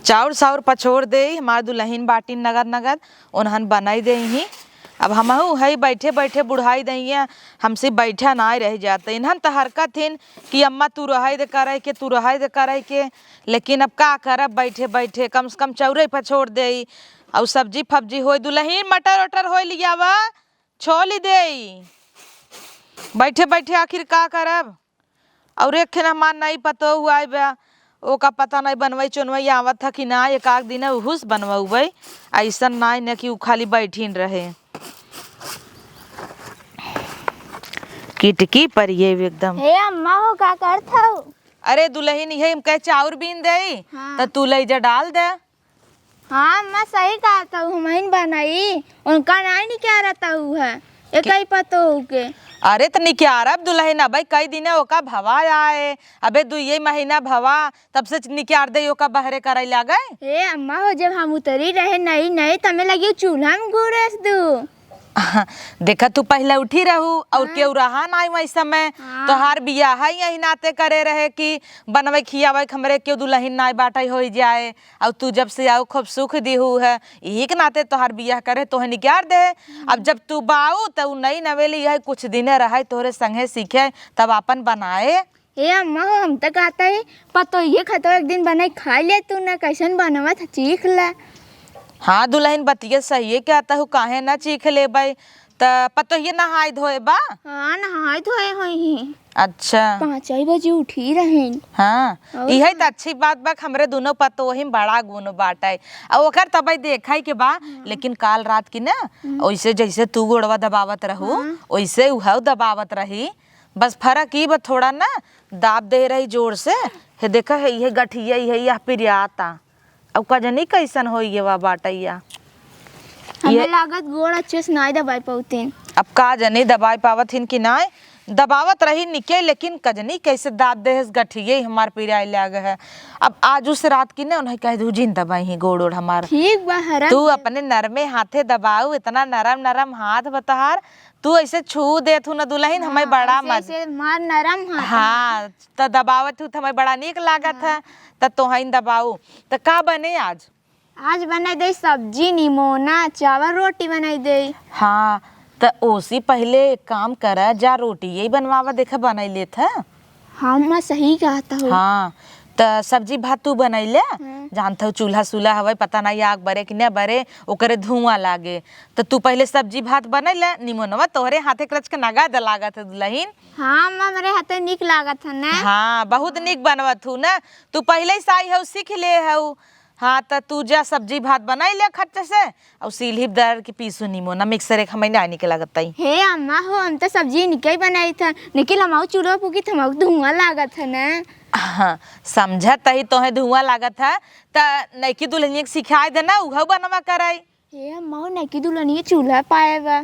चाउर साउर पछोड़ दे हमार दुल्हन बाटी नगद नगद उन्हन बनाई दे ही। अब हमहू है बैठे बैठे बुढ़ाई दइया हमसे बैठा ना रह जाते इन्हन तो हरकत हिन कि अम्मा तू रहाई दे करे के तू रहाई दे करे के, लेकिन अब का करब बैठे बैठे कम से कम चौरे पछोड़ दे और सब्जी फब्जी हो दुल्हन मटर वटर हो लिया वा छोली दे बैठे बैठे आखिर का करब। और एक खेन हमार नहीं पतो हुआ बा ओका पता नहीं बनवई चुनवई आवत था कि ना एक आध दिन उहुस बनवई ऐसा नहीं न कि उ खाली बैठीन रहे किटकी पर ये एकदम। हे अम्मा हो का करत हौ? अरे दुल्हन ये हम कहे चाउर बीन दे हाँ। तो तू लैजा डाल दे। हाँ अम्मा सही कहा था हम बनाई उनका नहीं क्या रहता है एक ही पतो हो के। अरे तो निक्यारब दुल्हन अब कई दिन ओका भवा आए अबे 2 महीना भवा तब से निक्यार दे ओका बहरे करे लागे। हे अम्मा हो जब हम उतरी रहे नहीं नहीं तमें लगी चूल्हा में घूरस दू। देखा तू पहले उठी रहू और केहू रहा ना वही समय तोहार बियाह यही नाते करे रहे कि बनवे खियावे हमरे केहू दुल्हन ना बाटे हो जाए और तू जब से आओ खूब सुख दीहू है यही के नाते तोहार बियाह करे तोहे निकाल दे। अब जब तू बाऊ तो नई नवेली है कुछ दिने रहे तोहरे संगे सीखे तब अपन बनाए। हे अम्मा हो हम तो कहता है पतो ये खतो एक दिन बनाई खा ले तू ना कैसन बनवा था चीख ला। हाँ दुल्हन बतिया सही है कहता हूँ काहे ना चीख ले भाई तो पतो ये नहाय धोए बा। हाँ नहाए धोए हुई। अच्छा 5 बजे उठी रहे। हाँ यही तो अच्छी बात बा हमरे दोनों पतो वही बड़ा गुण बाटे और ओकर तब देखा के बा। लेकिन काल रात की ना वैसे जैसे तू गोड़वा दबावत रहू वैसे उह दबावत रही बस फर्क ही बा थोड़ा ना दाब दे रही जोर से। हे देखा है ये गठिया यही पिरियाता अब कजनी कैसन हो ये वा बाटैया हमें लागत गोड़ अच्छे से नहीं दबाई पाउतीन। अब का जनी दबाई पावत हिन कि नाय दबावत रही निके लेकिन कजनी कैसे दाब दे गठिए हमार पिराय लाग है। अब आज उस रात की ना उन्हें कह दू जिन दबाई ही गोड़ ओड़ हमार ठीक बा हरा तू अपने नरमे हाथे दबाऊ इतना नरम नरम हाथ बतहार तू ऐसे छू दे थू न दुल्हन हमें बड़ा ऐसे मार नरम हाथ। हाँ तो दबावत हूँ हमें बड़ा नीक लागत है तो तोहन दबाऊ तो का बने आज बनाई दे सब्जी निमोना चावल रोटी बनाई दे। हाँ तो ओसी पहले एक काम करा जा रोटी यही बनवावा देखा बनाई लेत है। हाँ मैं सही कहता हूँ। हाँ तो सब्जी भात तू बनैले जानता हूँ चूल्हा सुल्हा हवे पता नहीं आग बरे कि न बरे ओकरे धुआं लागे तो तू पहले सब्जी भात बनैले निमोनवा तोहरे हाथे क्रच के नगा द लागत है दुल्हन। हाँ मेरे हाथे निक लागत है ना। हाँ बहुत निक बनवत हूँ ना तू पहले ही साई है सीख ले है। हाँ तो तू जा सब्जी भात बनाई ले खट से और सीली दर के पीसू निमोना मिक्सर एक हमें नहीं के लागत है। हे अम्मा हो हम तो सब्जी निकल बनाई था निकल हमारे चूल्हा पुकी हमारे धुआं लागत है ना। हाँ समझत ही तोहे धुआं लागत है तो नैकी दुल्हनिया के सिखाई देना उह बनवा कराई। हे अम्मा हो नैकी दुल्हनिया चूल्हा पाए बा।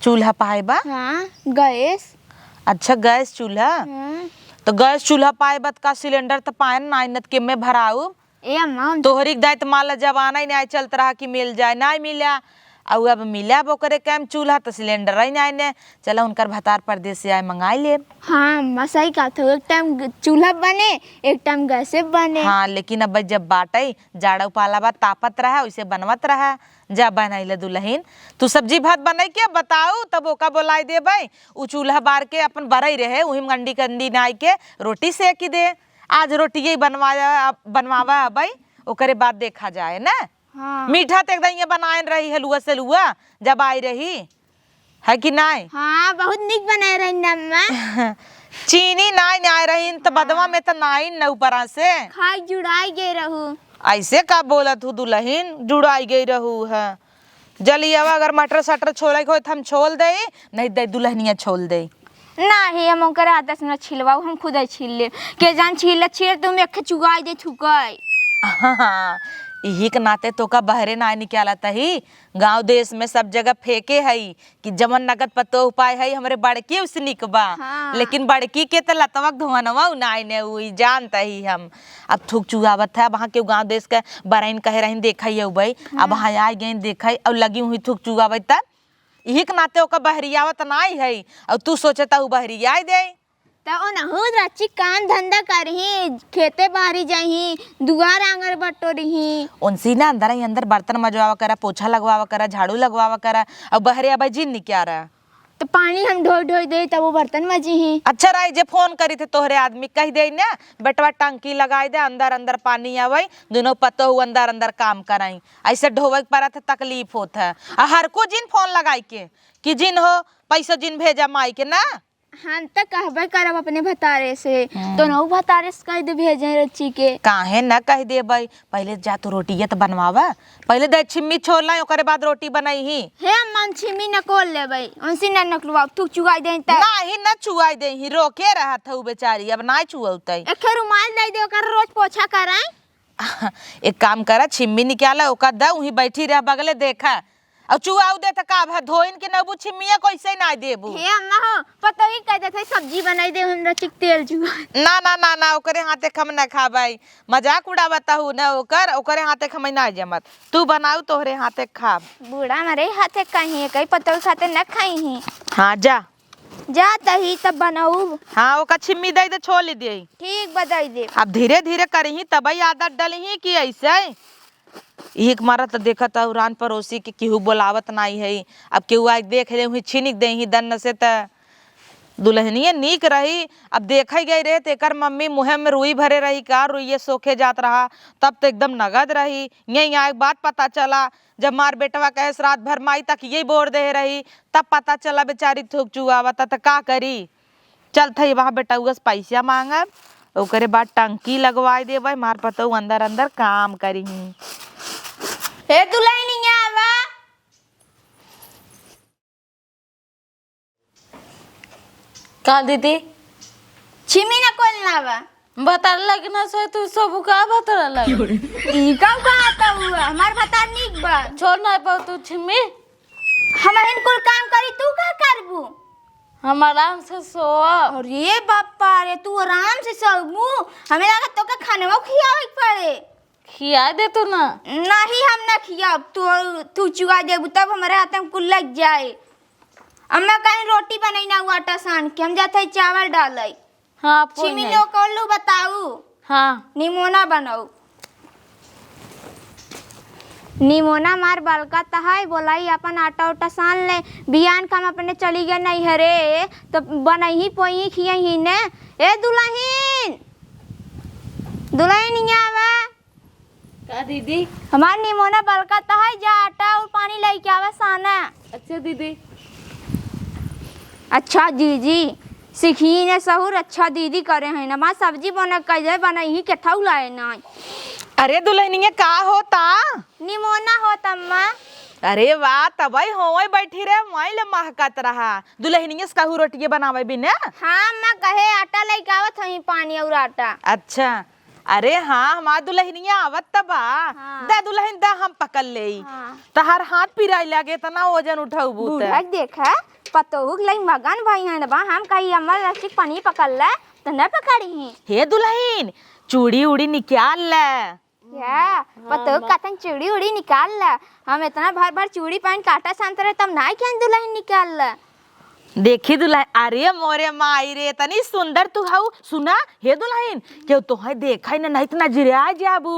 चूल्हा पाए बा? हाँ गैस। अच्छा गैस चूल्हा। तो गैस चूल्हा पाए बा का सिलेंडर तो पाए ना नत के में भराऊ। ए अम्मा तोहरी दायित्व मान जमाना ही नहीं चलत रहा कि मिल जाए नहीं मिला और अब मिला बोकरे कैम चूल्हा तो सिलेंडर ही नहीं ने चला उनकर भतार परदेश से आए मंगाई ले। हाँ अम्मा सही कहा था एक टाइम चूल्हा बने एक टाइम गैस बने। हाँ लेकिन अब जब बाटे जाड़ा पाला बा तापत रहा वैसे बनवत रहा जा बनैले दुल्हन तू सब्जी भात बनाई के बताऊ तब ओका बोलाई दे भाई उ चूल्हा बार के अपन बरई रहे वही गंडी कंडी नाई के रोटी सेक दे। आज रोटी यही बनवावा भाई ओकरे बाद देखा जाए ना। हाँ। मीठा तो एकदम ये बनाए रही हलुआ से लुआ जब आई रही है कि नहीं। हाँ बहुत निक बनाए रही अम्मा। चीनी नाई आए रही तो बदवा में तो नाई न ऊपर से खाई जुड़ाई गए रहू ऐसे का बोलत हूँ दुल्हन जुड़ाई गई रहू है। जलियावा अगर मटर सटर छोड़े को हम छोल दे नहीं दे दुल्हनिया छोल दे नहीं हम ओकर हाथ से छिलवाऊ हम खुद छिल ले के जान छिल तुम एक चुगाई दे थुकाई। हाँ यही के नाते तो का बहरे ना निकालत ही गांव देश में सब जगह फेंके है कि जमन नगद पतो उपाय है हमारे बड़की उस निक बा। हाँ। लेकिन बड़की के तो लतवक धुआनवा नाई ने हुई जानता ही हम अब थूक चुगावत है वहाँ के गांव देश के बरन कहे रही देखा ही भाई अब वहाँ आ गई देखा और लगी हुई थूक चुगावत तब यही के नाते ओका बहरियावत नाई है और तू सोचता हूँ बहरिया दे तो ओनहु रच्ची काम धंधा करही, खेते बाहरी जाही, दुआर आंगन बटोरही। उनसी ना अंदर ही अंदर बर्तन मजवावा करा, पोछा लगवावा करा, झाड़ू लगवावा करा, अब बहरे अब जिन नहीं क्या रहा। तो पानी हम ढोई ढोई दे तब वो बर्तन मजी। अच्छा रही जे फोन करी थे तोहरे आदमी कह दे ना बेटवा टंकी लगाई दे, अंदर अंदर पानी आवे, दोनों पतो हो अंदर अंदर काम कराई। ऐसे ढोवे पड़ा था तकलीफ होत है। हर को जिन फोन लगाई के कि जिन हो पैसा जिन भेजा माई के ना। हम तो कहबे करब अपने भतारे से, तो नौ भतारे से कह दे भेजे रच्ची के। काहे न कह दे भाई, पहले जा तो रोटी तो बनवावा, पहले दे छिम्मी छोड़ लाई ओकरे बाद रोटी बनाई ही। हे मन छिमी न कोल ले भाई, उनसी न नकलवा तू चुगाई दे त नाही न चुआई दे ही, रोके रहा था उ बेचारी, अब ना चुआउतई। एक रुमाल दे दे ओकर रोज पोछा कराई। एक काम करा, छिम्मी निकाला ओका दा, वहीं बैठी रह बगले देखा, अब चुआऊ दे त का भा धोइन के नबू छिम्मिया कैसे ना देबू। हे अम्मा हो पता ही कह देथे सब्जी बनाई दे हमरा चिक तेल चुआ। ना ना ना ना ओकरे हाथे खम ना खा भाई, मजाक उड़ावता हूँ ना ओकर, ओकरे हाथे खम ना जमत, तू बनाऊ तोहरे हाथे खा। बूढ़ा मरे हाथे कहीं कहीं पता खाते न खाई ही। हाँ जा जा तही तब बनाऊ। हाँ ओका छिम्मी दे दे छोड़ दे। ठीक बताई दे। अब धीरे धीरे करही तबई आदत डलही कि ऐसे एक मारा तो देखा था उरान पड़ोसी के केहू बोलावत नहीं है। अब केहू आज देख ले हुई छिनिक दे ही दन से त दुल्हनिया नीक रही। अब देखा गई रहे तो एकर मम्मी मुँह में रुई भरे रही का, रुइये सोखे जात रहा, तब तो एकदम नगद रही। यही यहाँ एक बात पता चला जब मार बेटवा कहे रात भर माई तक यही बोर दे रही, तब पता चला बेचारी थूक चुआवता तो का करी। चल थई वहाँ बेटा पैसा मांगब, ओकरे बाद टंकी लगवाई देवे, मार पतो अंदर अंदर काम करी। हे दुल्हनिया आवा। का दीदी छिमी न कोल नावा बता लगे ना सो तू सब का बता लगे ई कब कहता हुआ हमार भता निक बा। छोड़ ना पाऊ तू छिमी, हमहन कुल काम करी तू का करबू। हम आराम से सो। अरे बापा रे तू आराम से सोबू, हमें लगा तो का खानवा खियावे पड़े। खिया दे तू ना। नहीं हम ना खियाब, तू चुगा देबू तब हमारे हाथ में कुल लग जाए। अम्मा कहीं रोटी बनाई ना हुआ आटा सान के हम जाते चावल डाले। हाँ छिमी लो कोलू बताऊ। हाँ निमोना बनाऊ। निमोना मार बालका तहाई बोलाई अपन आटा उटा सान ले, बियान का हम अपने चली गए नहीं हरे तो बनाई ही पोई खिया ही ने। ए दुल्हन दुल्हन आवा। का दीदी हमार निमोना बालका तहाई जा आटा और पानी लेके आवा साना। अच्छा दीदी। अच्छा दीदी सीखी ने सहूर, अच्छा दीदी करे हैं ना माँ सब्जी बना कैसे बनाई ही के थाउ लाए ना। अरे दुल्हनिया का होता? निमोना होता अम्मा। अरे वाह तबई होवे बैठी रे माई ले महकत रहा। दुल्हनिया से कहू रोटियां बनावे भी ना। हाँ अम्मा कहे आटा लेके आवत हई पानी और आटा। अच्छा अरे हाँ हमार दुल्हनिया आवत तबा। हाँ। दा दुल्हन दा हम पकड़ ले। हाँ। तहार हाथ पिराई लगे तना वजन उठाऊ बूत। बूढ़ा देखा पतोहुक लई मगन भाई हैं बा, हम कही अम्मा रस्सी पानी पकड़ ले तो न पकड़ी ही। हे दुल्हन चूड़ी उड़ी निकाल ले। क्या पतोहुक कतन चूड़ी उड़ी निकाल ले, हम इतना भर भर चूड़ी पहन काटा शांत रहे तब ना क्या दुल्हन निकाल ले। देखी दुल्हन, अरे मोरे माई रे तनी सुंदर तू हाउ। सुना हे दुल्हन क्यों तोहे देखा ही नहीं इतना जिरिया जाबू।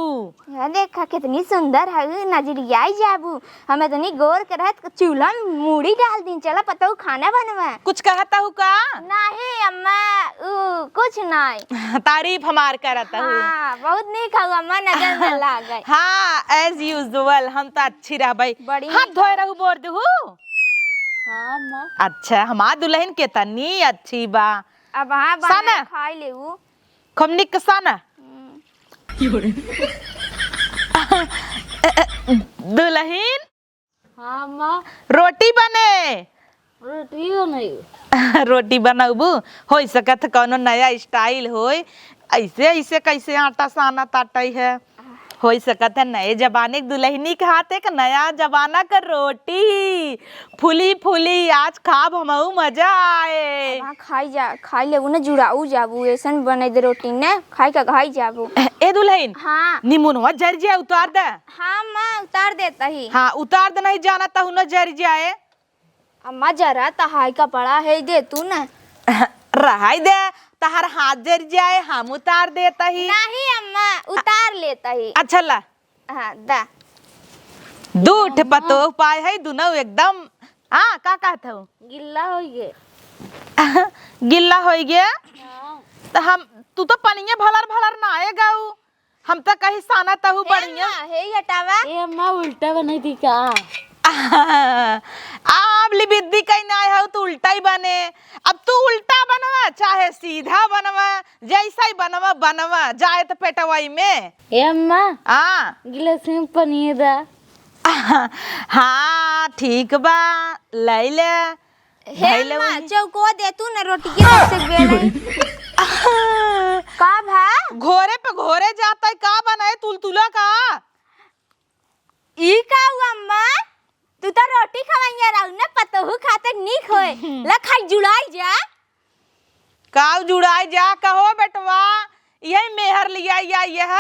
यार देखा कितनी सुंदर है नजरिया जाबू, हमें इतनी गोर के रहत चूल्हा में मूड़ी डाल दी चला पतोहु खाना बनवा। कुछ कहता हूँ का? नहीं अम्मा कुछ नहीं। तारीफ हमार करता हूँ। हाँ बहुत नीक है अम्मा, नजर में ला गई। हाँ एज यूजुअल हम तो अच्छी रह भाई। बड़ी हाथ धोए रहू बोर दहू। हाँ माँ। अच्छा हमार दुल्हन के तनी अच्छी बा। अब हाँ साना। बना खाई लेऊ। खमनी के साना दुल्हन हाँ माँ रोटी बने। रोटी हो नहीं रोटी बनाबू हो सकत कौनो नया स्टाइल होय, ऐसे ऐसे कैसे आटा साना ताटई है। हो सकत है नए जमाने के दुल्हनी के हाथ एक नया जमाना का रोटी फुली फुली आज खाब हमहू मजा आए। हाँ खाई लेऊ ना जुड़ाऊ जाबू ऐसन बने दे रोटी ने खाई का खाई जाबू। ए दुल्हन हाँ निमुनवा जर जाए उतार दे। हाँ माँ उतार देता ही। हाँ उतार दे, नहीं जाना तो न जर जाए। अम्मा जरा तहाई का पड़ा है दे तू ना। रहाई दे तहर हाथ जर जाए हम उतार देता ही। नहीं अम्मा उतार लेता ही। अच्छा ला हाँ दा दूठ पतो पाए है दुनो एकदम। हाँ का कहत हूँ गिल्ला हो गया। गिल्ला हो गया हाँ तो हम तू तो पनिया भलर भलर ना आएगा हम तो कहीं साना तहु बढ़िया। हे हटावा ए अम्मा उल्टा बनाई थी का। अब लिबिद्दी कहीं ना आया हो तो उल्टा ही बने। अब तू उल्टा बनवा चाहे सीधा बनवा जैसा ही बनवा बनवा जाए तो पेटवाई में। ए अम्मा हाँ गिलास में पनीर दा। हाँ ठीक बा ले ले हे अम्मा चौको दे तू न रोटी के रख से बेले का भा घोरे पे घोरे जाता है का बनाए तुलतुला का। ई का हुआ अम्मा तू तो रोटी खवाइया रहू ना पतोहू खाते निक होए ला खाई जुड़ाई जा। काव जुड़ाई जा कहो बेटवा यही मेहर लिया या यह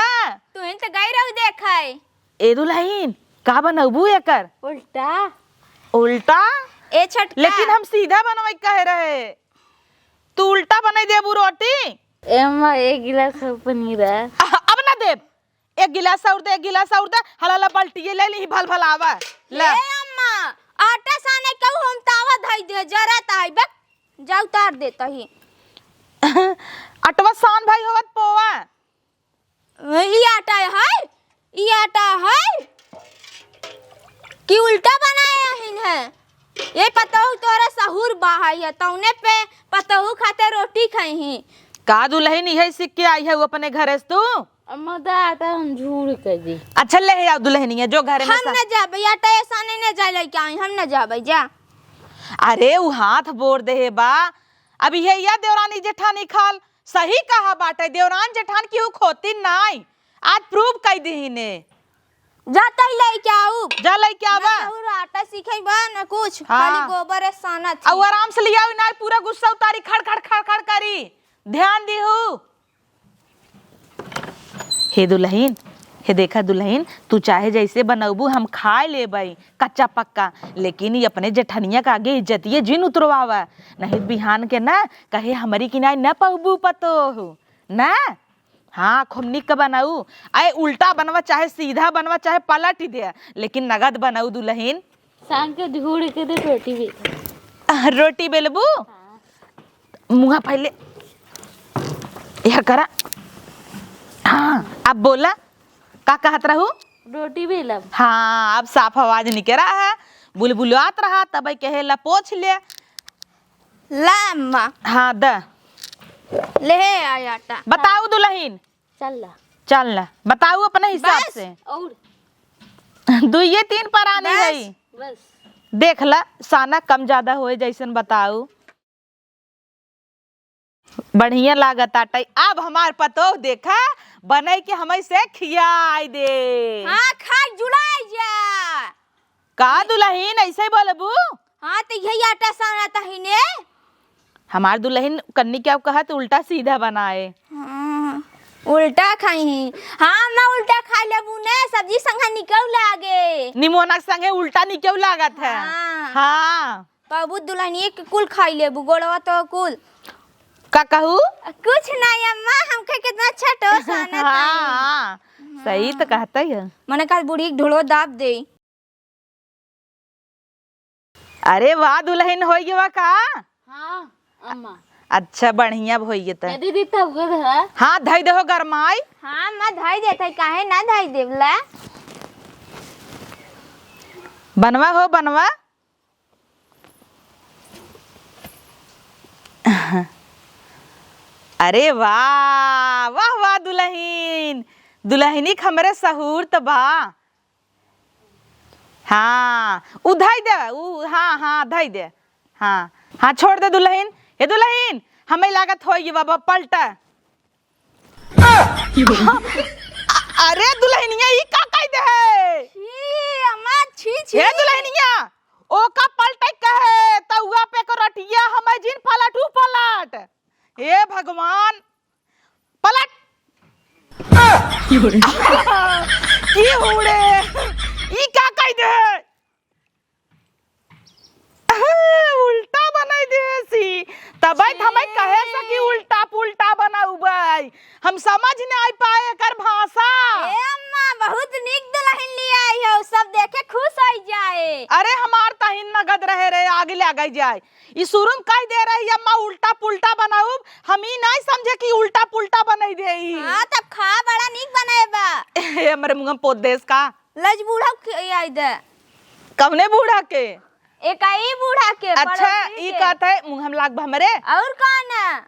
तू इन तो गई रहू देखै ए दुल्हन का बनबू एकर उल्टा उल्टा। ए छटका लेकिन हम सीधा बनवाई कहे रहे तू उल्टा बनाई देबू रोटी। ए अम्मा एक गिलास पनीर है। अब ना देब एक गिलास और दे एक गिलास और दे हलाला बाल्टी ले ली भल भल आवा ले। ए अम्मा आटा साने कहू हम तावा धई दे जरा ताई बक जा उतार देता ही। अटवा सान भाई होवत पोवा ई आटा है ई आटा है कि उल्टा बनाया हिन है। ये पतोहू तोरा सहूर बाहाई है तौने पे पतोहू खाते रोटी खाई ही। का दुल्हन यही सीख के आई है वो अपने घरे से तू। अम्मा दा आटा हम झूड़ कर दी। अच्छा ले आओ दुल्हनिया जो घरे में हम न जाबे आटा ऐसा नहीं न जाए लइके आई हम न जाबे जा। अरे वो हाथ बोर दे बा अब ये या देवरानी जेठानी खाल सही कहा बाटे देवरान जेठान की खोती नाई आज प्रूव कर दी ने जाता ही लइके आऊ जा लेके आवा और आटा सीखई बा न कुछ हाँ। खाली गोबर है साना थी। और आराम से लिया ना पूरा गुस्सा उतारी खड़ खड़ खड़ खड़ करी ध्यान दी हो। हे दुल्हन हे देखा दुल्हन तू चाहे जैसे बनबू हम खा ले भाई कच्चा पक्का लेकिन ये अपने जेठनिया का आगे इज्जतिये जिन उतरवावा नहीं बिहान के ना कहे हमारी किनाई न पबू पतो हो ना। हाँ खूब निक का बनाऊ आए उल्टा बनवा चाहे सीधा बनवा चाहे पलट ही दे लेकिन नगद बनाऊ दुल्हन। सांग के झूड़ के दे रोटी भी। रोटी बेलबू मुँह पहले यह करा। हाँ अब बोला का कहत रहू रोटी बेलब। हाँ अब साफ आवाज निकल रहा है बुलबुलात रहा तब कहे ला पोछ ले ला अम्मा हाँ द ले आय आटा बताऊ दुल्हन चल ला चल ना बताऊ अपने हिसाब बस। से और दुइये तीन पर आनी बस। है बस देख ला साना कम ज्यादा होए जैसन बताऊ बढ़िया लागत आटा। अब हमार पतो देखा बने के हमें से खियाई दे। हाँ खाई जुड़ाई जा। का दुल्हन ऐसे ही बोलबू। हाँ तो यही आटा साना था ही ने हमार दुल्हन कन्नी क्या कहा तो उल्टा सीधा बनाए। हाँ, उल्टा खाई ही। हाँ मैं उल्टा खा लेबू ने सब्जी संगा निकल लागे निमोना संगे उल्टा नहीं क्यों लागत है। हाँ। हाँ बाबू दुल्हनिए के कुल खाई लेबू गोड़वा तो कुल का कहू कुछ नहीं अम्मा हमके कितना अच्छा टोस आना था। हाँ सही तो कहता है। मने कल बूढ़ी के ढोलो दाब दे। अरे वाह दुल्हन हो गया का। हाँ अम्मा अच्छा बढ़िया होइए त दीदी तब गद है। हाँ धई दहो गरमाई। हाँ मैं धाई देता काहे ना धाई देवला। बनवा हो बनवा अरे वाह वाह वाह दुल्हन दुल्हनी हमरे सहूर त बा। हाँ उ धई दे उ हाँ हाँ धई दे हाँ हाँ छोड़ दे दुल्हन। हे दुल्हन हमें लागत होगी बाबा पलटा। अरे दुल्हनिया ई का कह दे है। छी अम्मा छी छी। हे दुल्हनिया ओ का पलटे कहे तउआ पे को रटिया हमें जिन पलटू पलट। हे भगवान पलट की उड़े ई का कह दे उल्टा बनाई दे सी तब हमें कहे सकी उल्टा पुल्टा समझ न आई पाए कर भाषा। ए अम्मा बहुत निक दुल्हन ले आई हो, सब देखे खुश हो जाए। अरे हमार तहिन नगद रहे रे आगे ले गई जाए। ई शुरू में कह दे रही अम्मा उल्टा पुल्टा बनाऊ, हम ही नहीं समझे कि उल्टा पुल्टा बनाई दे। हां तब खा बड़ा निक बनाए बा। ए हमरे मुंह में पोत देस का लज बूढ़ा के आई दे। कवने बूढ़ा के? एक आई बूढ़ा के। अच्छा ई कहत है मुंह हम लाग हमरे और कौन?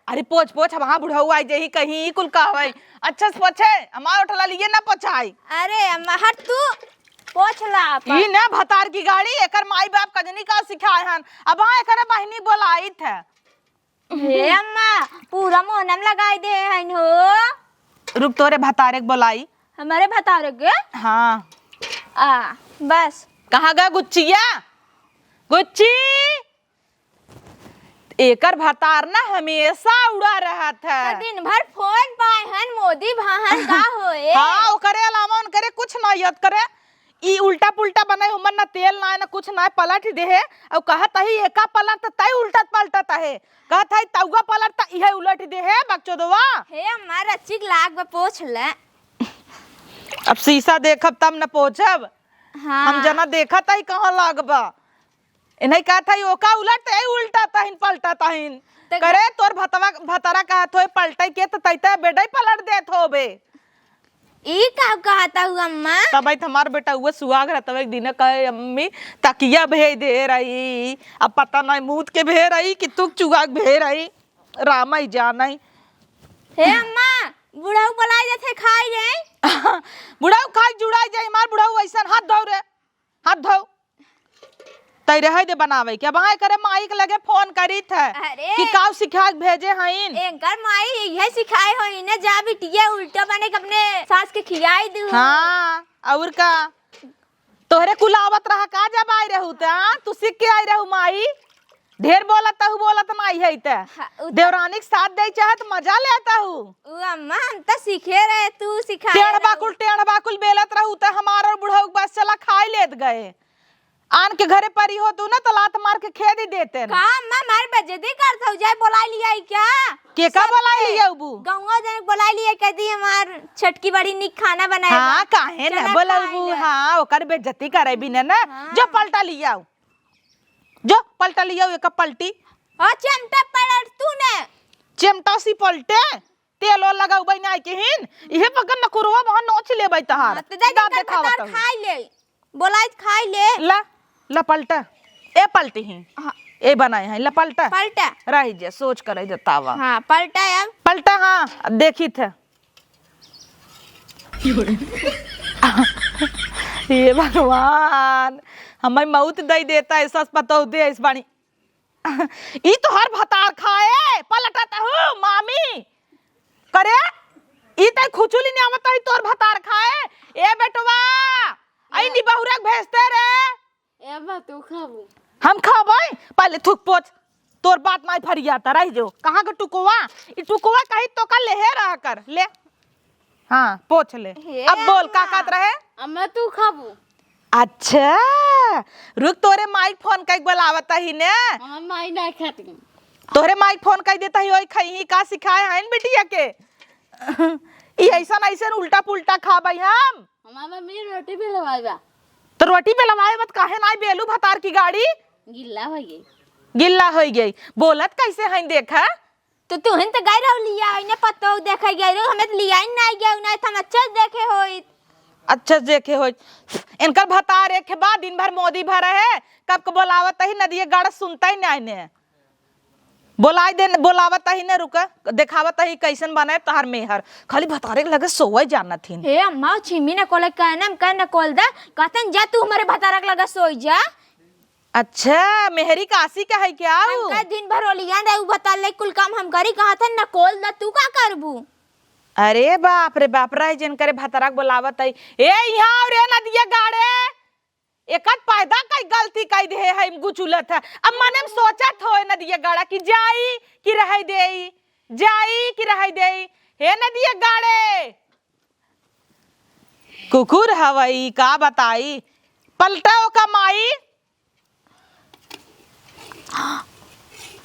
अरे पोछ पोछ वहां बुढ़ऊ आई जही कहीं कुल कहवे अच्छा से पोछे हमार उठला लिए ना पोछाई। अरे अम्मा हट तू पोछ ला अपन। ई ना भतार की गाड़ी एकर माई बाप कजनी का सिखाए हन। अब हां एकर बहिनी बोलाई थे। हे अम्मा पूरा मोहनम लगाई दे हन हो। रुक तोरे भतारे के बोलाई। हमारे भतारे के? हां बस कहाँ गया गुच्चिया? गुच्ची एकर भतार ना हमेशा उड़ा रहा था। दिन भर फोन पाए हन मोदी भाहन का होए। हाँ ओकरे अलावा उनकरे कुछ ना याद करे। ई उल्टा पुल्टा बनाए हमर ना तेल ना ना कुछ ना पलट दे है और कहत ही एका पलट तई उल्टा पलटत है, कहत है तौगा पलट त इहे उलट दे है बकचोदवा। हे अम्मा रचिक लाग बा पोछ ले। अब शीशा देखब तब न पहुंचब। हाँ हम जना देखत है कहां लागबा इन्हें कहत है ओका उलट है उल्टा तहिन पलटा तहिन करे तोर भतरा कहत होए पलटै के त तैते बेडै पलट देत होबे। ई का कहता हूँ अम्मा? तब हमार बेटा हुआ सुहाग रहता एक दिन कहे अम्मी तकिया भेज दे रही, अब पता नहीं मूत के भेज रही कि तू चुगाग भेज रही रामा ही जाना ही। हे अम्मा बुढ़ाऊ पलाई जाते खाई जाए। बुढ़ाऊ खाई जुड़ाई जाए मार बुढ़ाऊ ऐसा हाथ धो रे हाथ धो तई रहे दे बनावे के। अब आए करे माई के लगे फोन करी थे कि काव सिखा के भेजे हईन। एकर माई यही सिखाए हो इने जा बिटिया उल्टा बने के अपने सास के खियाई दू। हां और का तोहरे कुलावत रहा का जब आई रहू त तू सीख के आई रहू माई ढेर बोलत नहीं है त देवरानी के साथ दे चाहत मजा लेता हूँ। अम्मा हम तो सीखे रहे तू सिखा टेढ़ बाकुल बेलत रहू त हमार और बुढ़ऊ बस चला खाई लेत गए आन के घरे परी हो तू ना तो लात मार के खेद ही देते का अम्मा मार बेइज्जती करत हो जाए बोलाई लिया क्या के का बोलाई लिया बू गंगा जन बोलाई लिया कहती हमार छटकी बड़ी निक खाना बनाए। हां काहे ना बोलाबू। हां ओकर बेइज्जती करे बिना ना जो पलटा लिया जो पलटा लिया एक पलटी और चिमटा पलट तू ने चिमटा सी पलटे तेल और लगाऊ बई ना के हिन इहे पकन न कुरवा वहां नोच लेबै तहार दांत देखावत खाई ले बोलाई खाई ले ला पलटा ए पलटी ही ए बनाए हैं ला पलटा पलटा रही जे सोच करे जतावा। हां पलटा अब पलटा हां देखी थे ये भगवान हमें मौत दई देता है सस पतो दे इस बाणी ई तो हर भतार खाए पलटता हूं मामी करे ई त खुचुली ने आवत है तोर भतार खाए। ए बेटवा आई नी बहुरा भेजते रे ए बा तू खाबू हम खाबै पहले थुक पोछ तोर बात नहीं फरियाता रह जो कहां के टुकवा ई टुकवा कहीं तो का ले रहा कर ले हां पोछ ले। अब बोल का कहत रहे? अम्मा तू खाबू। अच्छा रुक तोरे माइक फोन कई बोलावत ही ने हम माई ना खाती तोरे माइक फोन कई देता ही ओई खई का सिखाए हन बिटिया के ई ऐसा उल्टा पुल्टा खाबै हम। हमारा मम्मी रोटी भी लवाईबा तो रोटी पे लवाए मत काहे नाई बेलू भतार की गाड़ी गिल्ला हो गई गिल्ला हो गई बोलत कैसे हई देखा तो तुहन तो गई रहो लिया इने पतो देखे गई रहो हमें तो लिया ही नहीं गया ना हम अच्छा देखे होई अच्छा देखे हो इनकर भतार एक बाद दिन भर मोदी भर है कब को बोलावत ही नदिए गाड़ सुनता ही नहीं ने बोलाई दे बोलावत ही ने रुका देखावत ही कैसन बने तहार मेहर खाली भतारे लगे सोए जाना थी। हे अम्मा छिमी न कोले कहनम कहन कोल दा कहतन जा तू हमारे भतारक लगा सोई जा। अच्छा मेहरी काशी का है क्या हम का दिन भर ओलिया रे उ बता ले कुल काम हम करी कहतन न कोल दा तू का करबू। अरे बाप रे बाप रे जन करे भतारक बोलावत है ए यहां रे नदिया गाड़े एकत पैदा कई गलती कई दे है गुचुलत है। अब मने में सोचत हो नदिया गाड़ा की जाई कि रह देई जाई कि रह देई हे नदिया गाड़े कुकुर हवई का बताई पलटाओ कमाई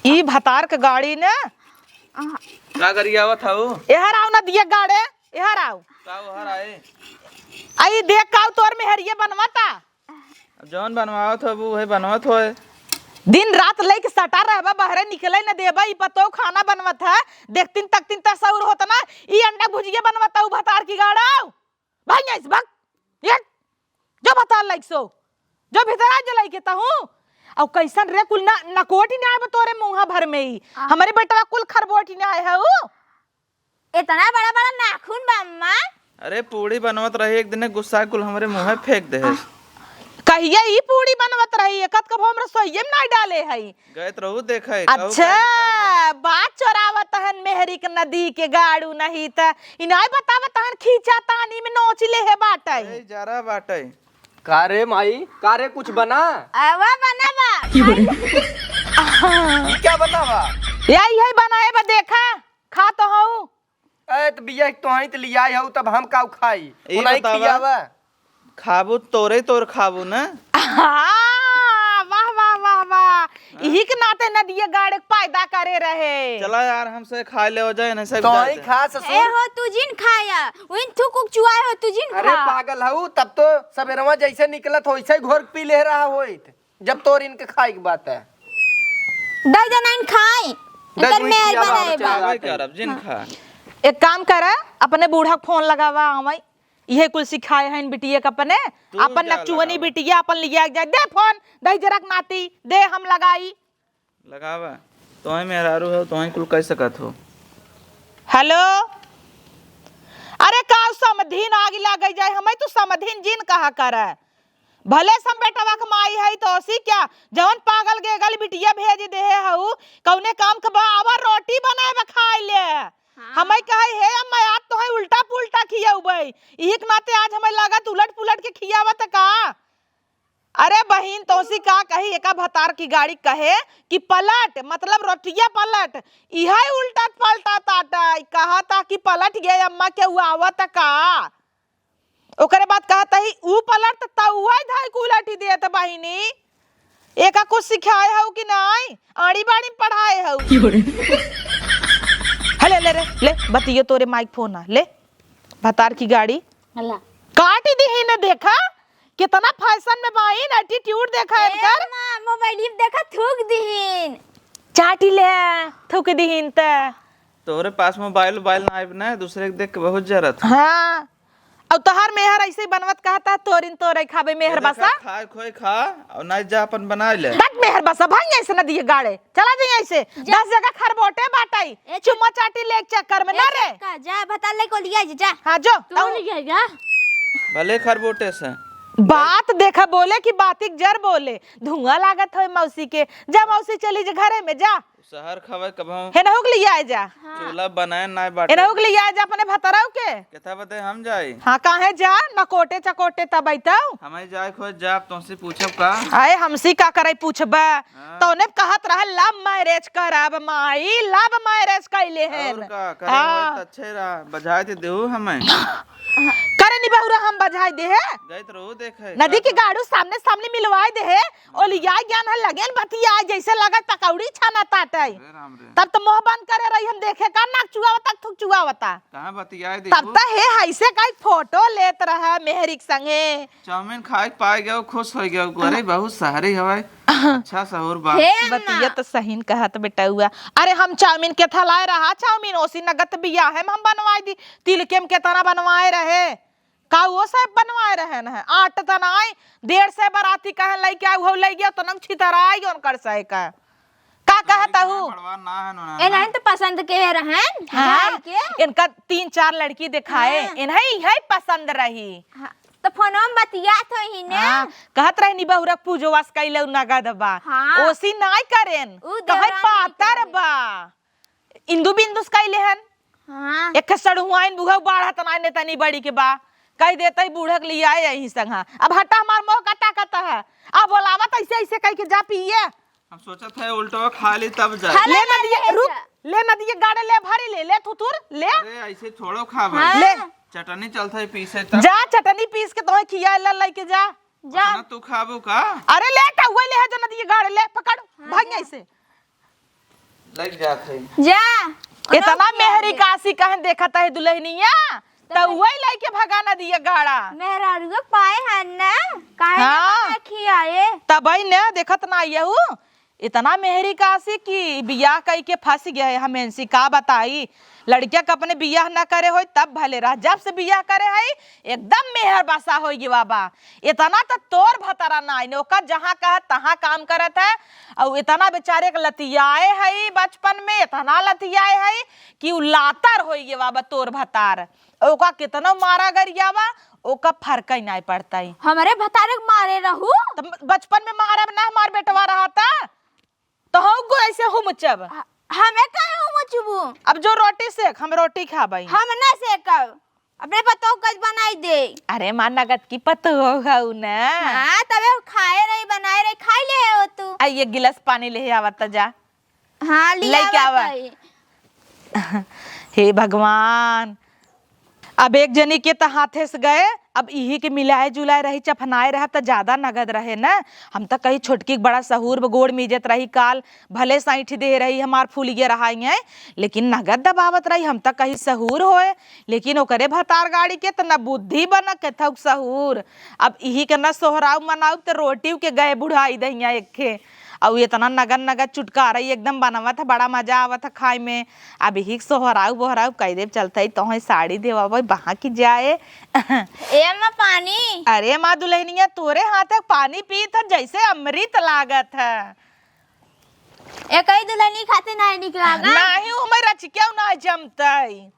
ई भतार के गाड़ी ने का करी आवत हऊ एहर आओ नदिया गाड़े इहर आओ। का हर आए आई देख काऊ तोर मेहरिये बनवाता। जौन बनवावत हो वो है बनवत हो। दिन रात लेके सटा रहबा बहरे निकले न देबा। ई पतो खाना बनवत है देखतिन तकतिन तसौर होता ना। ई अंडा भुजिया बनवता उ भतार की गाड़ाओ भाई नहीं से भाग ये जो भतार लाइक सो जो भीतर आ जलाई के ताहू। औ कैसन रे कुल ना नकोटी ने आए तोरे मुंहा भर में ही हमारे बेटा कुल खरबोटी ने आए है उ। इतना बड़ा बड़ा नाखून बा अम्मा। अरे पूड़ी बनवत रही एक दिन गुस्सा कुल हमारे मुंह में फेंक दे। कहिए ई पूड़ी बनवत रही एकत कब हम रसोईये में ना डाले हई। गए तो रहू देखा है। अच्छा बात चोरावत हन मेहरी के नदी के गाड़ू नहीं त इनाय बतावत हन खींचा तानी में नोच ले है बाटई। ए जरा बाटे का रे माई का रे कुछ बना आवा बनावा ई क्या बनावा यही है बनाए बा देखा खा तो हूँ। ए त बिया तो ही त लिया हऊ तब हम काऊ खाई ई उनाई बतावा। खियावा खाबू तोरे तोर खाबू ना। वाह वाह वाह वाह यही के नाते नदिये गाड़े पैदा करे रहे। चला यार हमसे खा ले हो जाए ना सब तो ही खा ए ससुर। हो तू जिन खाया उन थुक उक चुआए हो तू जिन अरे खा। पागल हऊ तब तो सबेरवा जैसे निकलत हो वैसे ही घोर पी ले रहा होइत जब तोर इनके खाए की बात है। दई जना इन खाए दई एकर दुई मेहर खियावा बनाए बच्चा। बा। भाई कर अब जिन खा। एक काम कर अपने बूढ़ा फोन लगावा आवई इहे कुल सिखाए हैं बिटिया के अपने तू अपन जा नकचुवनी लगावा। बिटिया अपन लिया जाए दे फोन दही जरक नाती दे हम लगाई। लगावा तो ही मेहरारू है तो ही कुल कह सकत हो। हेलो अरे का समधीन आग लग जाए हमें तो समधीन जिन कहा कर भले सम बेटवा के माई है तो ओसी क्या जवन पागल गेगल बिटिया भेज दे हऊ कौने काम के आवा रोटी बनाए बा खाए ले। हमें कहे हे अम्मा आज तो है उल्टा पुल्टा खियाउबै एक नाते आज हमें लागत उलट पुलट के खियावत का। अरे बहिन तोसी का कही एका भतार की गाड़ी कहे कि पलट मतलब रोटिया पलट इहा उल्टा पलटा ताटा कहा था कि पलट गए अम्मा के हुआ आवत का। ओकरे बाद कहता ही ऊ पलट तउआ धाई को उलटी देत बहिनी एका कुछ सिखाए हऊ कि नहीं आड़ी बाड़ी में पढ़ाए हऊ। ले ले रे ले बतियो तोरे माइक फोन आ ले भतार की गाड़ी हला काट दी ही ने देखा कितना फैशन में बाइन एटीट्यूड देखा इनकर। अम्मा मोबाइल में देखा थूक दीन चाटी ले थूक दीहिन त तोरे पास मोबाइल ना आइब ना दूसरे के देख के बहुत जरूरत। हां अब तोहार मेहर ऐसे ही बनवत कहता तोरिन तोरे खाबे मेहर बसा खा खोई खा और ना जा अपन बना ले। बट मेहर बसा भाई ऐसे न दिए गाड़े चला जाइए ऐसे 10 जगह खरबोटे बाटाई चुम्मा चाटी ले चक्कर में ना रे। का जा बता ले को लिया जा। हां जो तू नहीं गया भले खरबोटे से बात देखा बोले कि बातिक जर बोले धुआं लागत हो मौसी के जा मौसी चली जा घरे में जा शहर खवे कबहू हे नहुक लिया आ जा चूल्हा बनाए ना हे बाटे नहुक लिया आ जा अपने भतराऊ के। केथा बते हम जाई हाँ काहे जा नकोटे चकोटे तब आइताऊ हमें जाए खोज जा तुमसे पूछब का। आए हमसी का करे पूछबा तौने कहत रहा लव मैरिज करब माई लव मैरिज कैले हैं और का करे होई त अच्छे रहा बजाए ते देहू हमें करे नी बहुरा हम बजाई दे है गए तो रहू देखे नदी के गाड़ू सामने सामने मिलवाए दे है और लिया ज्ञान है लगेन बतिया जैसे लगत पकौड़ी छाना ताटाई अरे राम रे तब तो मोह बंद करे रही हम देखे का नाक चुआवता थुक चुआवता कहां बतियाए तब देखू तो हे ऐसे का फोटो लेत रहा मेहरिक संगे चाउमीन खाए पाए गयो खुश हो गयो अरे बहुत सहारी हवाई अच्छा सहूर बा। हे बतिया तो सहीन कहत बेटा हुआ। अरे हम चाउमीन के थलाए रहा चाउमीन ओसी नगत बिया है हम बनवाई दी तिलकेम के तना बनवाए रहे का वो सब बनवाए रहे न 8 तनाई 1.5 से बाराती कहे लई के हो लई गया तो नंग छितराई उन कर सहे का कहता हूँ बड़वा ना है ना ए नहीं तो पसंद के रहन हाँ के इनका 3-4 लड़की दिखाए इन्हें यही पसंद रही। हाँ, तो फोनवा में बतियात हो ही ने। हाँ कहत रही बहुरा पूजो वास कैले नगद बा हाँ। ओसी नाई करेन उ कहे दौरान पातर बा इंदु बिंदुस कैले हन हां एक सड़ुआइन बुढ़ा बाढ़ा तना ने तनी बड़ी के बा कह देते ही बूढ़क लिए आए यही संगा अब हटा हमार मोह कटा कता है अब बोलावत ऐसे ऐसे कह के जा पिए हम सोचा था उल्टो खा ली तब जाए ले न दिए रुक ले न दिए गाड़े ले भरी ले ले थुथुर ले अरे ऐसे छोड़ो खा हाँ। भाई ले चटनी चलता है पीसे तक जा चटनी पीस के तोहे खिया ले ले के जा जा ना तू खाबू का अरे ले टहुए ले है जो न दिए गाड़े ले पकड़ भाग ऐसे लग जाते जा इतना मेहरी काशी कहे देखता है दुल्हनिया तो वही लेके भगाना दिया गाड़ा। मेहरारू के पाए हैं ना काहे हाँ। ना खियाए। तब न देखत ना यहू इतना मेहरी काशी की बियाह कई के फंस गया है। हमें का बताई लड़किया का अपने बियाह ना करे हो तब भले रह, जब से बियाह करे है एकदम मेहर बसा हो गई बाबा। इतना तो तोर भतरा ना ओकर जहाँ कहा तहाँ काम करत है। और इतना बेचारे के लतियाए है बचपन में, इतना लतियाए है कि उ लातर हो गए बाबा तोर भतार। ओका कितना मारा गरियावा ओका फर्क ही नहीं पड़ता है। हमारे भतारे के मारे रहू तो बचपन में मारा ना हमार बेटवा रहा था तो हम को ऐसे हो मुचब। हमें काहे हूँ मुचबू। अब जो रोटी सेक हम रोटी खा भाई। हम ना सेकब अपने पतो कच बनाई दे। अरे मां नगद की पतो होगा ना। हाँ तबे खाए रही बनाए रही खाई ले हो तू। ये गिलास पानी ले आवत जा। हाँ लिया लेके आवा। हे भगवान अब एक जनी के तो हाथे से गए, अब यही के मिलाए जुलाए रही चफनाए रहा तो ज्यादा नगद रहे ना। हम तो कहीं छोटकी बड़ा सहूर गोड़ में इज्जत रही काल भले साइठ दे रही हमार फूलिए रहा है लेकिन नगद दबावत रही। हम तो कहीं सहूर होए लेकिन ओकरे भतार गाड़ी के तो न बुद्धि बना के थक सहूर। अब यही के न सोहराव मनाऊ तो रोटी के गए बुढ़ाई दहिया एक और इतना नगन नगद चुटका रही एकदम बनावा था, बड़ा मजा आवा था खाए में। अब यही सोहराऊ बोहराऊ कई देव चलता ही तो साड़ी देवा बहा की जाए। ए मां पानी। अरे माँ दुल्हनिया तोरे हाथ पानी पी था जैसे अमृत लागत है। एक ही दुल्हनी खाते नहीं निकला नहीं हमें रच क्यों ना जमतई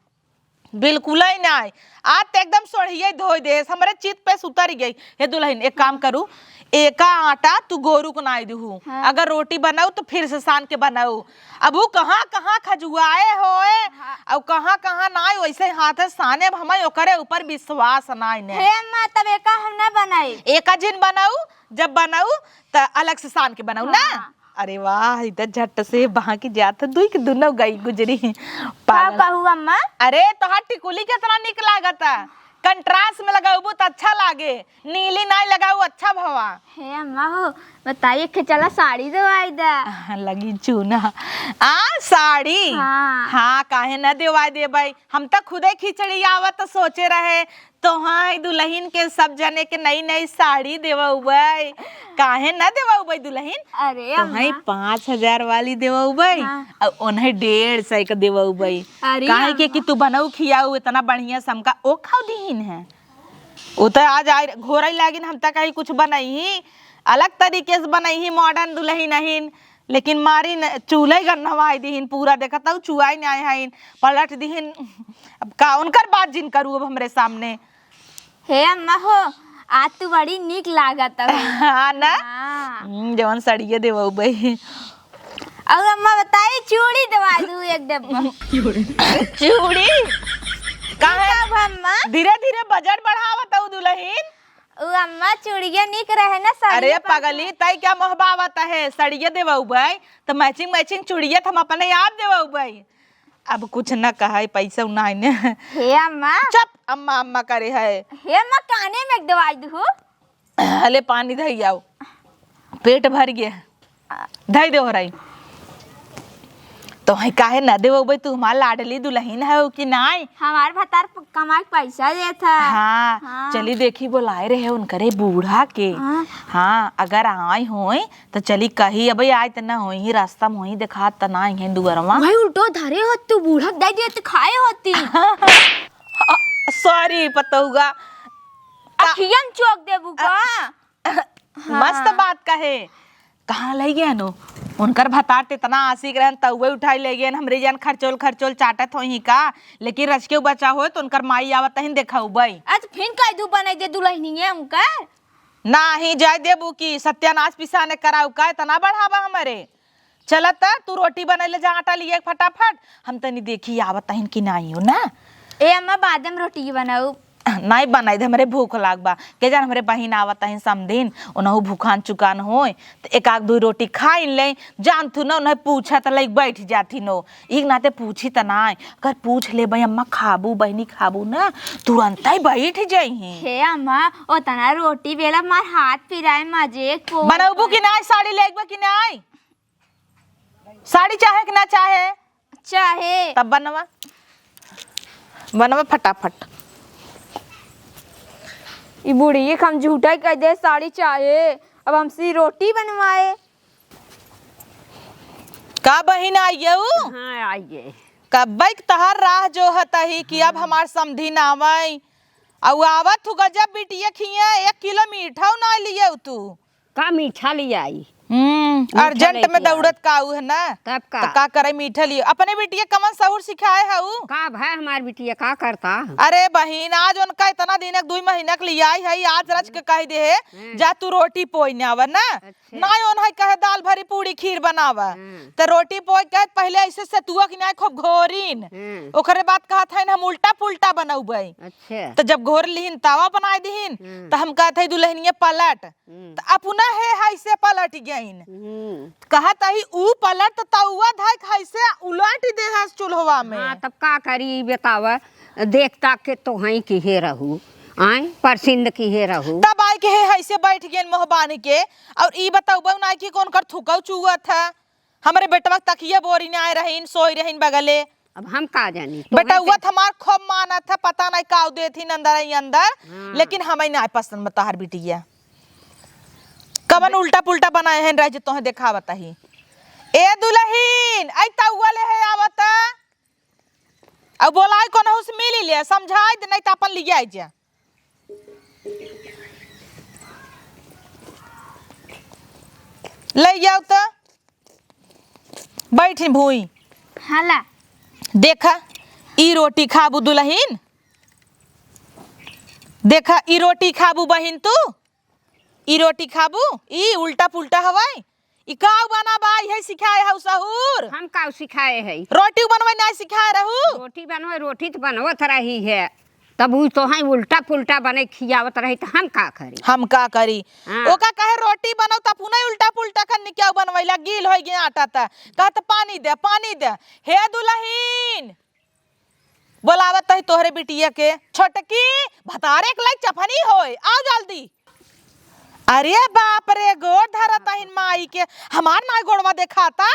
बिल्कुल ही नहीं। आज तो एकदम सोढ़िए धोई दे हमारे चित पे सुतर गई। हे दुल्हन एक काम करू एका आटा तू गोरू को नाई दू। हाँ। अगर रोटी बनाऊ तो फिर से सान के बनाऊ। अब वो कहाँ कहाँ खजुआए होए। हाँ। और कहाँ कहाँ नाई वैसे हाथ साने हमें ओकरे ऊपर विश्वास नाई ने। हे मां तब एका हम ना बनाई एका जिन बनाऊ जब बनाऊ तो अलग से सान के बनाऊ। हाँ। ना अरे वाह इधर झट से बहा की जात दुई के दोनों गई गुजरी का कहू अम्मा। अरे तोहार टिकुली कितना निक लागता कंट्रास्ट में लगाऊ तो अच्छा लागे, नीली नहीं लगाऊ अच्छा भवा। हे अम्मा हो बताइए कि चला साड़ी दवाई दा लगी चूना साड़ी। हाँ काहे न देवाई दे भाई हम तो खुदे खिचड़ी आवत तो सोचे रहे तो हाँ दुल्हन के सब जने के नई नई साड़ी देवाऊ भाई। काहे न देवाऊ भाई दुल्हन। अरे तो हाँ 5,000 वाली देवाऊ भाई। हाँ। और उन्हें 150 का देवाऊ भाई। काहे के कि तू बनाऊ खियाऊ इतना बढ़िया समका ओ खाऊ दीन है। वो तो आज आए घोरई लागिन हम तक कहीं कुछ बनाई ही अलग तरीके से बनाई ही मॉडर्न दुल्हन नहीं लेकिन मारी चूल्हे गन्नवाई दीन पूरा देखा था चुआई नहीं आए हैं पलट दीन। अब का उनकर बात जिन करू अब हमरे सामने। हे अम्मा हो आज तू बड़ी निक लागत है। हाँ ना जवन सड़िए देवो भाई। और अम्मा बताई चूड़ी दवा दू एक डब्बा चूड़ी कहाँ अम्मा धीरे धीरे बजट बढ़ावत हूँ दुल्हन। अम्मा चूड़िया निक रहे ना साड़ी। अरे पगली तई क्या मोहबावत है सड़िए देवो भाई तो मैचिंग मैचिंग चूड़िया हम अपने आप देवो भाई। अब कुछ न कहा पैसा नहीं ने। हे अम्मा चुप अम्मा अम्मा करे है। हे अम्मा काने में दवाई दू हले पानी धई आओ पेट भर गया धई दे हो रही तो है काहे न देवो भाई तू हमार लाडली दुल्हन है कि नहीं। हमार भतार कमाई पैसा देता। हाँ, हाँ। चली देखी बुलाए रहे उनकरे बूढ़ा के। हाँ, हाँ अगर आई हो तो चली कही अब आज तो ना हो ही रास्ता में ही देखा तो ना ही दुआरवा भाई उल्टो धरे हो तू बूढ़ा दे दिए तो खाए होती। सॉरी पता होगा अखियन चौक देबू का। मस्त बात कहे कहाँ ले गया नो उनकर भतार इतना आशिक रहन तवे उठाई ले गए हमरे जान खर्चोल खर्चोल चाटत हो ही का लेकिन रच के बचा हो तो उनकर माई आवत ही देखा भाई। आज फिर काहे दू बनाई दे दुल्हनी है उनका ना ही जाय देबू की सत्यानाश पिसाने कराऊ का इतना बढ़ावा हमारे चलत तू रोटी बनैले जा आटा लिए फटाफट हम तनी देखी आवत ही कि नहीं हो ना। ए अम्मा बाद में रोटी बनाऊ नहीं बनाई दे हमारे भूख लागबा के जान हमारे बहिन आवत है समदिन उनहु भूखान चुकान होए तो एक आध दो रोटी खाई ले जान तू न उन्हें पूछा तो लाइक बैठ जाती नो एक नाते पूछी तो ना अगर पूछ ले भाई अम्मा खाबू बहनी खाबू ना तुरंत ही बैठ जाई। हे अम्मा ओतना रोटी बेला मार हाथ पिराए मजे को बनाबू कि ना साड़ी लेगबा कि नहीं साड़ी चाहे कि ना चाहे चाहे तब बनवा बनवा फटाफट ये बूढ़ी हम झूठा कह दे साड़ी चाहिए, अब हमसे रोटी बनवाए। का बहिन आइयो? हाँ आइए। कब तहर राह जो हतही कि अब हमार समधी ना आवई। औ आवत तू गजब बिटिया खिया 1 किलो मीठा ना लिए तू। का मीठा ले आई? अर्जेंट में दौड़त काऊ है ना, तब का? तो का करे मीठा लियो। अपने बिटिया कमन सहूर सिखाए हऊ? का भाई हमार बिटिया का करता? अरे बहिन आज उनका इतना दिन 2 महीना के लिए आई है, आज रच के कह दे है जा तू रोटी पोई ना आवा ना, ना ओन है कहे दाल भरी पूरी खीर बनावा, तो रोटी पोई के पहले ऐसे सतुआ की ना खूब घोरीन, ओकरे बाद कहत है हम उल्टा पुल्टा बनाऊबै। अच्छा। तो जब घोर लिहिन तवा बनाए दिहिन तो हम कहत है दुल्हनिया पलट, तो अपना है ऐसे पलट गईन। कहत है ऊ पलट तो तउआ धाय कैसे उलट दे है चूल्हा में। हाँ तब का करी बतावा, देखता के तो हई की हे रहू, आए परसिंद की हे रहू। तब आई के है ऐसे बैठ गए मोहबानी के, और ई बताऊ बहू ना कि कौन कर थुकाऊ चुआ था। हमारे बेटवा तकिया बोरी ने आए रहीन सोई रहीन बगले। अब हम का जानी तो बेटा हुआ हमार खूब माना था, पता नहीं काऊ दे थी अंदर ही अंदर, लेकिन हमें ना पसंद बताहर बिटिया कवन उल्टा पुल्टा बनाए हैं रह तो देखा बताही। ए दुल्हीन आई तउआ ले है आवता, अब बोलाई कोन हुस मिली ले समझाई दे नहीं त अपन लिया आई जा। ले जाओ तो बैठी भूई। हाला देखा ई रोटी खाबू दुल्हीन, देखा ई रोटी खाबू बहिन तू, ई रोटी खाबू, ई उल्टा पुल्टा हवाई ई काऊ बनाबाई है सिखाए हऊ सहूर। हम का सिखाए है? रोटी बनवाई नहीं सिखाए रहू। रोटी बनवे, रोटी तो बनवत रही है, तब ऊ तो है उल्टा पुल्टा बने खियावत रही, तो हम का करी? हम का करी? हाँ। ओका कहे रोटी बनाओ त पुनः उल्टा पुल्टा करने क्या बनवाइला गील हो गया आटा त कहत पानी दे पानी दे। हे दुल्हीन बोलावत है तोहरे बिटिया के, छोटकी भतारे के लाइक चफनी होए आओ जल्दी। अरे बाप रे गोड़ धरत हिन माई के, हमार ना गोड़वा देखाता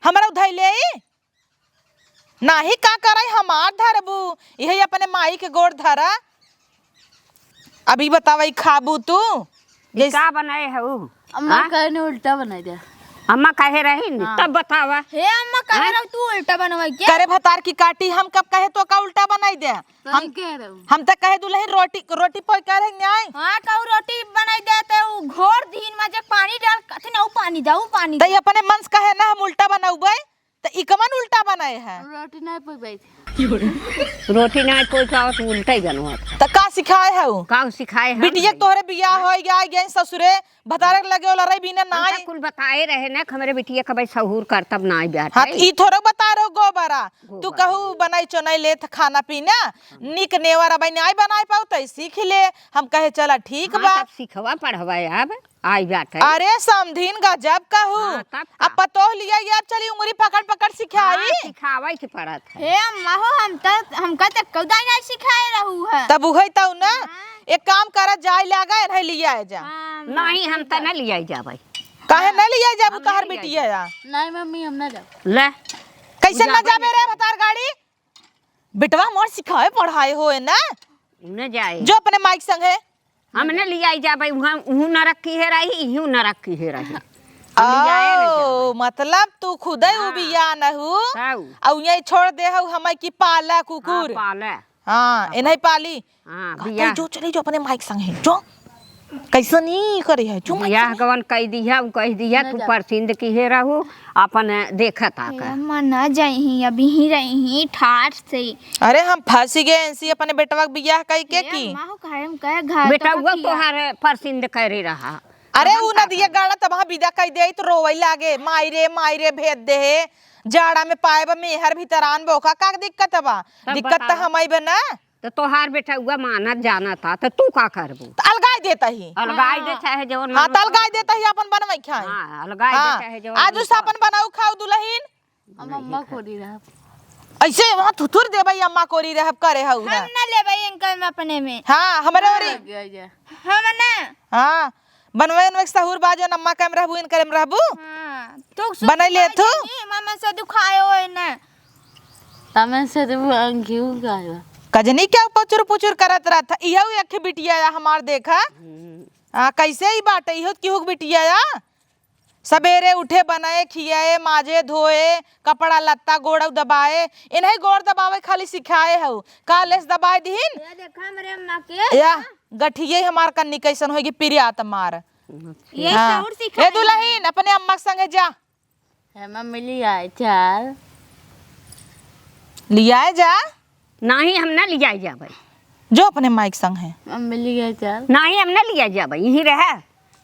हमरा उधैले नाही का करे हमार धरबू, यही अपने माई के गोड़ धरा। अभी बतावा खाबू तू ये का बनाए है ऊ? अम्मा कहने उल्टा बना दे। अम्मा कहे रही न, तब बतावा। हे अम्मा कह रहा तू उल्टा बनवाई के? करे भतार की काटी हम कब कहे तो का उल्टा बनाई दे। हम कह रहे हूँ हम तक कहे दुल्हन रोटी रोटी पोई करे न्याय। हाँ कहू रोटी बनाई देते उ घोर दीन में जे पानी डाल कथे ना उ पानी दे उ पानी तई अपने मन से कहे ना हम उल्टा बनाऊबे, तो इकमन उल्टा बनाए है। रोटी नहीं पोई बैठ। रोटी नहीं कोई का तो उल्टा ही बनवा। तो का सिखाए है उ? का सिखाए है? बिटिया तोहरे बियाह हो गया ससुरे भतारे लगे ओला रही बिना नाई। कुल बताए रहे ना हमरे बिटिया कबई सहूर कर तब ना बैठ। हाँ ई थोड़ा बता रहो गोबरा तू कहू बनाई चोनाई ले खाना पीना निक नेवर अब नहीं बनाई पाऊ तो सीख ले। हम कहे चला ठीक बा। तब सिखवा पढ़वा अब आई बैठे। अरे समधीन गजब कहू। हाँ, तब का? अब पतो लिया यार चली उंगली पकड़ पकड़ सिखाई। सिखावे के पड़त है। हे अम्मा हो हम का तक कौदाई नहीं सिखाए रहू है। तब उहे तो ना एक काम कर जाए लगा नहीं लिया जा। नहीं हम त न लिया जाबै। काहे न लिया जाबू तोहर बिटिया जा? नहीं मम्मी हम ना जाओ। ले कैसे न जाबे रे भतार गाड़ी? बिटवा मोर सिखाए पढ़ाए होए ना न जाए जो अपने माइक संग है। हम न लिया जाबै, वहां ऊ न रखी है रही, यूं न रखी है रही। ओ मतलब तू खुद ही उबिया न हु औ यही छोड़ दे हु हमें की पाला कुकुर। पाले हां इन्हीं पाली। हां कहते बिया जो चले जो अपने माइक संग है जो कैसे नहीं करे है जो बिया गवन कह दिया, उ कह दिया तू परसिंद की है रहू अपन देखत आकर। अम्मा ना जाई अभी ही रही ठाठ से। अरे हम फंस गए ऐसी अपने बेटवा के बियाह कई के की। अम्मा हो कहे हम कहे घर बेटा वो तोहार परसिंद करे रहा। अरे उ नदिया गाड़ा तब वहां विदा कई दे तो रोवई लागे माई रे भेद दे जाड़ा में पाए बा मेहर भीतर आन बोका का दिक्कत बा? दिक्कत तो हमाई बना तो तोहार बेटा हुआ मानत जाना था तो तू का करबू? तो अलगाई देता ही। अलगाई दे चाहे जवन। हां तो अलगाई देता ही अपन बनवाई खाए। हां अलगाई दे चाहे जवन। आज उस अपन बनाऊ खाओ दुल्हन। हम अम्मा को दी रहा। ऐसे वहां थुथुर दे भाई अम्मा कोरी रहब करे हऊ हम ना लेबै इनका में अपने में। हां हमरे ओरी हम ना हां बनवे न सहूर बाजो अम्मा के में रहबू इन करे में रहबू। हां तो बनई ले थू मामा से दुखायो है ना तमें से तो अंगियो गायवा। कजनी क्या पुचुर पुचुर करत रहा था इहो एक बिटिया हमार देखा कैसे ही बाटे इहो की हुक बिटिया सवेरे उठे बनाए खियाए माजे धोए कपड़ा लत्ता गोड़ दबाए इन्हें गोड़ दबावे खाली सिखाए हो का लेस दबाए दीन ये देखा मेरे अम्मा के या गठिये हमार कन्नी कैसन होगी प्रिया तमार ये सहूर सिखा ए दुल्हन अपने अम्मा के संगे जा है मम्मी ले आए चल लियाए जा नहीं हम ना लिया जाबे जो अपने माइक संग है मम्मी ले आए चल नहीं हम ना लिया जाबे यही रहे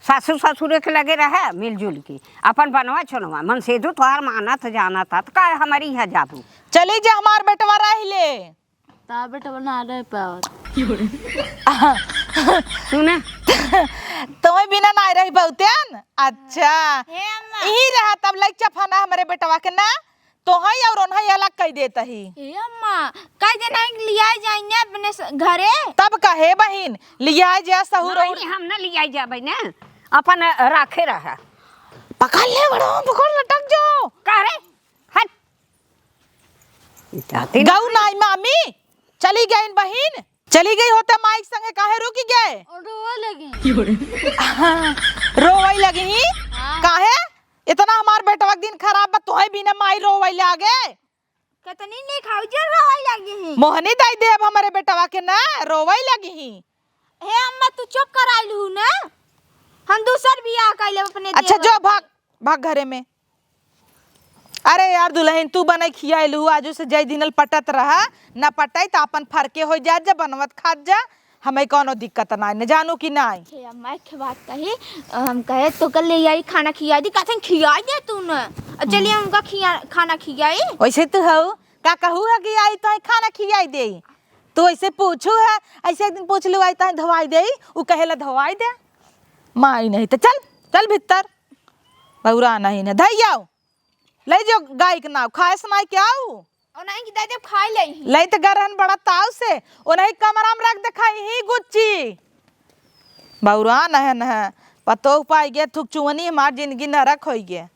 सासू ससुर के लगे रहे मिलजुल के अपन बनवा छोनवा मन से तो तोहार माना था जाना था तो का हमारी यहाँ जाबू चली जा हमार बेटवा रह ले ता बेटा बना रहे पावत सुना तुम्हें बिना ना रही बहुतेन अच्छा हे अम्मा यही रहा तब लग चफाना हमारे बेटवा के ना तो हई और उन्हें अलग कह देता ही हे अम्मा कई दिन लिया जाइए अपने घरे तब कहे बहिन लिया जा सहूर और नहीं हम ना लिया जाबे ना अपन राखे रहा पकड़ ले बड़ो पकड़ लटक जाओ का रे हट जाती गऊ नाई मामी चली गई बहिन चली गई होते माइक संगे काहे रुकी गए और रोवा लगी रोवई लगी ही काहे इतना हमार बेटवा के दिन खराब बा तोहे बिना माई रोवई ले आगे कितनी नहीं खाऊ जर रोई लगी है मोहनी दाई देव हमारे बेटवा के ना रोवई लगी ही हे अम्मा तू चुप कराइलू ना हम दूसर बियाह कैले अपने अच्छा देवर जो के। भाग भाग घरे में अरे यार दुल्हन तू बने खियालू आजू से जय दिनल पटत रहा न पटाई तो अपन फरके हो जा जा बनवत खात जा हमें कोनो दिक्कत ना न जानू कि नहीं हे अम्मा एक बात कही हम कहे तो कल ले आई खाना खिया दी कहते खिया दे तू न चलिए उनका खाना खियाई वैसे तू हो का कहू है कि आई तो खाना खियाई दे तू ऐसे पूछू है ऐसे एक दिन पूछ लू आई तो धवाई दे उ कहेला धवाई दे माई नहीं तो चल चल भीतर बहुरा नहीं न धैयाओ ले जो गाय के नाव खाए सुनाई क्या आऊ और नहीं कि दादे खाई ले ले तो गरहन बड़ा ताव से ओ नहीं कमरा में रख दिखाई ही गुच्ची बहुरा न है पतो पाई गया थुक चुवनी हमार जिंदगी नरक हो गया